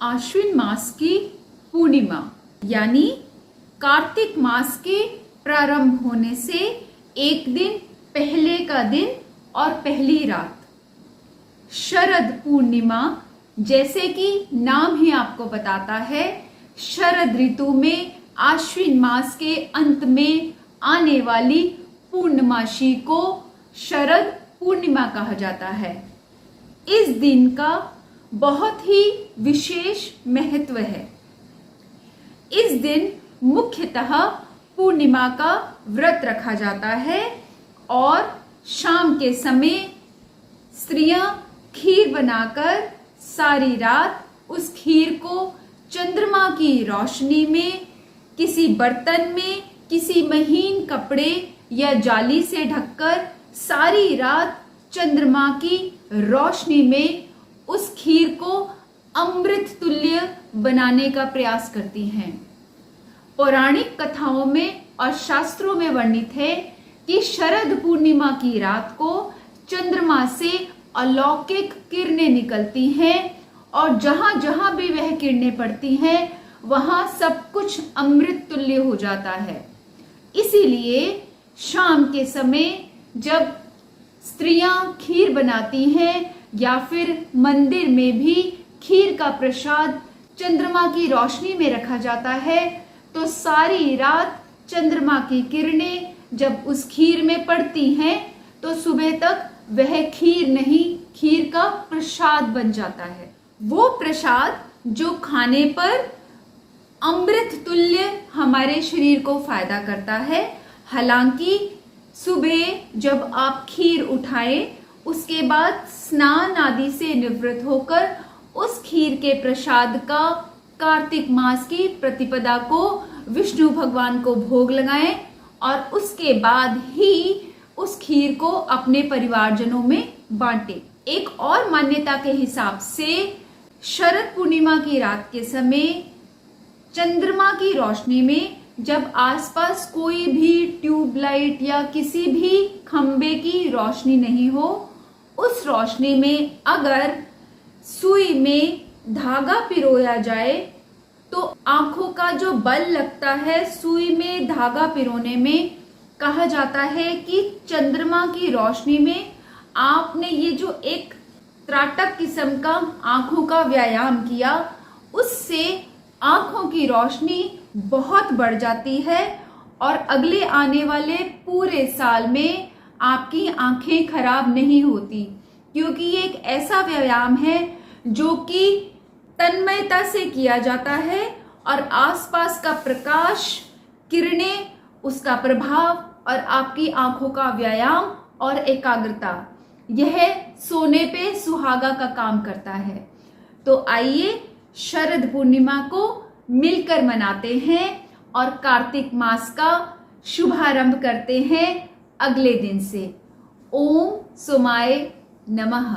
आश्विन मास की पूर्णिमा यानी कार्तिक मास के प्रारंभ होने से एक दिन पहले का दिन और पहली रात शरद पूर्णिमा, जैसे कि नाम ही आपको बताता है, शरद ऋतु में आश्विन मास के अंत में आने वाली पूर्णमासी को शरद पूर्णिमा कहा जाता है। इस दिन का बहुत ही विशेष महत्व है। इस दिन मुख्यतः पूर्णिमा का व्रत रखा जाता है और शाम के समय स्त्रियां खीर बनाकर सारी रात उस खीर को चंद्रमा की रोशनी में किसी बर्तन में किसी महीन कपड़े या जाली से ढककर सारी रात चंद्रमा की रोशनी में उस खीर को अमृत तुल्य बनाने का प्रयास करती हैं। पौराणिक कथाओं में और शास्त्रों में वर्णित है कि शरद पूर्णिमा की रात को चंद्रमा से अलौकिक किरणें निकलती हैं और जहां जहां भी वह किरणें पड़ती हैं वहां सब कुछ अमृत तुल्य हो जाता है। इसीलिए शाम के समय जब स्त्रियां खीर बनाती हैं या फिर मंदिर में भी खीर का प्रसाद चंद्रमा की रोशनी में रखा जाता है, तो सारी रात चंद्रमा की किरणें जब उस खीर में पड़ती हैं तो सुबह तक वह खीर नहीं, खीर का प्रसाद बन जाता है। वो प्रसाद जो खाने पर अमृत तुल्य हमारे शरीर को फायदा करता है। हालांकि सुबह जब आप खीर उठाएं, उसके बाद स्नान आदि से निवृत्त होकर उस खीर के प्रसाद का कार्तिक मास की प्रतिपदा को विष्णु भगवान को भोग लगाएं और उसके बाद ही उस खीर को अपने परिवारजनों में बांटें। एक और मान्यता के हिसाब से शरद पूर्णिमा की रात के समय चंद्रमा की रोशनी में जब आसपास कोई भी ट्यूबलाइट या किसी भी खंबे की रोशनी नहीं हो, उस रोशनी में अगर सुई में धागा पिरोया जाए तो आंखों का जो बल लगता है सुई में धागा पिरोने में, कहा जाता है कि चंद्रमा की रोशनी में आपने ये जो एक त्राटक किस्म का आंखों का व्यायाम किया, उससे आंखों की रोशनी बहुत बढ़ जाती है और अगले आने वाले पूरे साल में आपकी आंखें खराब नहीं होती, क्योंकि ये एक ऐसा व्यायाम है जो कि तन्मयता से किया जाता है और आसपास का प्रकाश, किरणें, उसका प्रभाव और आपकी आंखों का व्यायाम और एकाग्रता, यह सोने पे सुहागा का काम करता है। तो आइए शरद पूर्णिमा को मिलकर मनाते हैं और कार्तिक मास का शुभारंभ करते हैं अगले दिन से। ओम सोमाय नमः।